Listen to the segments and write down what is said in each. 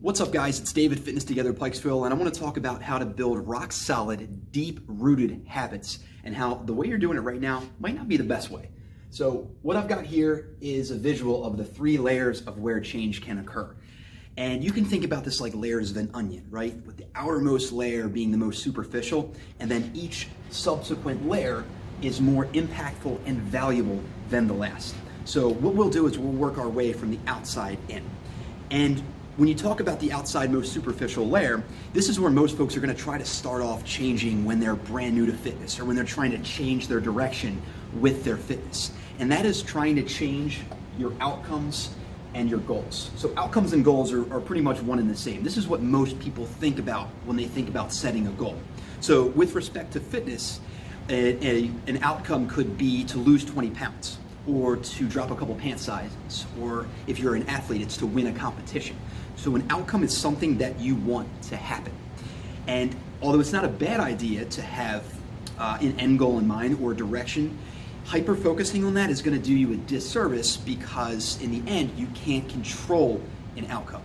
What's up, guys? It's David, Fitness Together Pikesville, and I want to talk about how to build rock solid, deep-rooted habits and how the way you're doing it right now might not be the best way. So what I've got here is a visual of the 3 layers of where change can occur. And you can think about this like layers of an onion, right? With the outermost layer being the most superficial, and then each subsequent layer is more impactful and valuable than the last. So what we'll do is we'll work our way from the outside in. And when you talk about the outside most superficial layer, this is where most folks are going to try to start off changing when they're brand new to fitness or when they're trying to change their direction with their fitness. And that is trying to change your outcomes and your goals. So outcomes and goals are pretty much one and the same. This is what most people think about when they think about setting a goal. So with respect to fitness, an outcome could be to lose 20 pounds or to drop a couple pant sizes, or if you're an athlete, it's to win a competition. So an outcome is something that you want to happen. And although it's not a bad idea to have an end goal in mind or direction, hyper-focusing on that is going to do you a disservice because in the end, you can't control an outcome.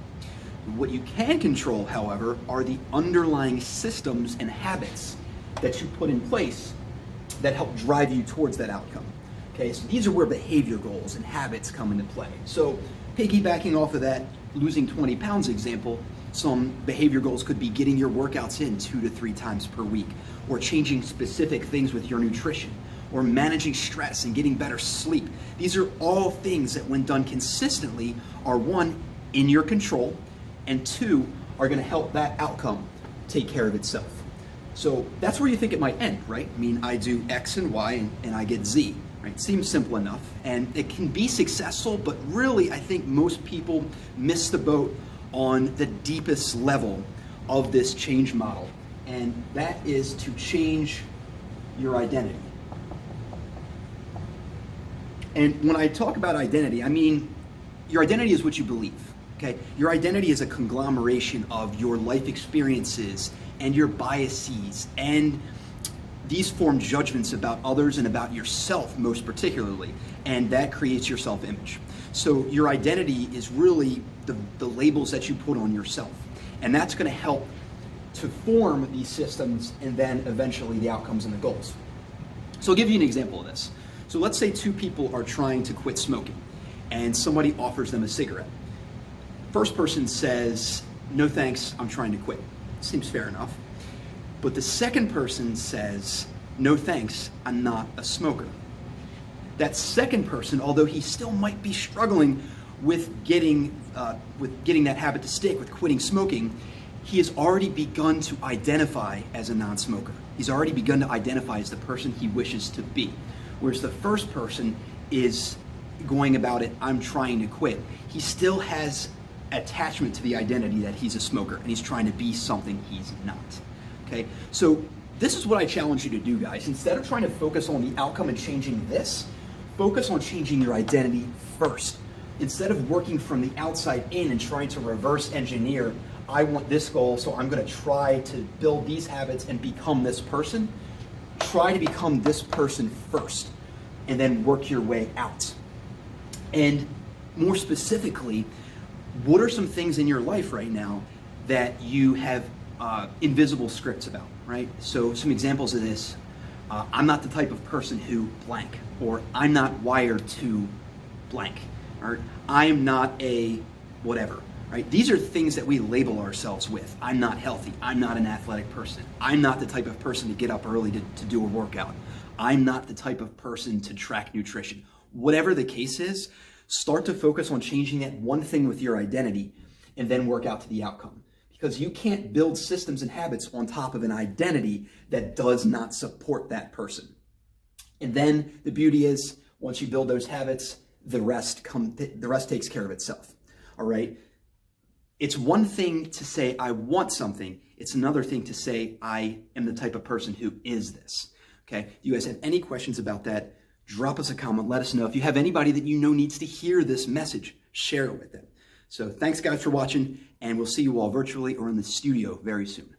What you can control, however, are the underlying systems and habits that you put in place that help drive you towards that outcome. Okay, so these are where behavior goals and habits come into play. So piggybacking off of that losing 20 pounds example, some behavior goals could be getting your workouts in 2 to 3 times per week, or changing specific things with your nutrition, or managing stress and getting better sleep. These are all things that when done consistently are 1, in your control, and 2, are gonna help that outcome take care of itself. So that's where you think it might end, right? I mean, I do X and Y and I get Z. Right? Seems simple enough, and it can be successful, but really I think most people miss the boat on the deepest level of this change model, and that is to change your identity. And when I talk about identity, I mean your identity is what you believe, okay? Your identity is a conglomeration of your life experiences and your biases, and these form judgments about others and about yourself most particularly, and that creates your self-image. So your identity is really the labels that you put on yourself, and that's going to help to form these systems and then eventually the outcomes and the goals. So I'll give you an example of this. So let's say 2 people are trying to quit smoking and somebody offers them a cigarette. First person says, "No thanks, I'm trying to quit." Seems fair enough. But the second person says, "No thanks, I'm not a smoker." That second person, although he still might be struggling with getting that habit to stick, with quitting smoking, he has already begun to identify as a non-smoker. He's already begun to identify as the person he wishes to be. Whereas the first person is going about it, "I'm trying to quit." He still has attachment to the identity that he's a smoker and he's trying to be something he's not. Okay, so this is what I challenge you to do, guys. Instead of trying to focus on the outcome and changing this, focus on changing your identity first. Instead of working from the outside in and trying to reverse engineer, I want this goal, so I'm going to try to build these habits and become this person. Try to become this person first and then work your way out. And more specifically, what are some things in your life right now that you have invisible scripts about, right? So some examples of this, I'm not the type of person who blank, or I'm not wired to blank, or I'm not a whatever, right? These are things that we label ourselves with. I'm not healthy. I'm not an athletic person. I'm not the type of person to get up early to do a workout. I'm not the type of person to track nutrition. Whatever the case is, start to focus on changing that one thing with your identity and then work out to the outcome. Because you can't build systems and habits on top of an identity that does not support that person. And then the beauty is, once you build those habits, the rest takes care of itself. All right? It's one thing to say, "I want something." It's another thing to say, "I am the type of person who is this." Okay? If you guys have any questions about that, drop us a comment. Let us know. If you have anybody that you know needs to hear this message, share it with them. So thanks, guys, for watching, and we'll see you all virtually or in the studio very soon.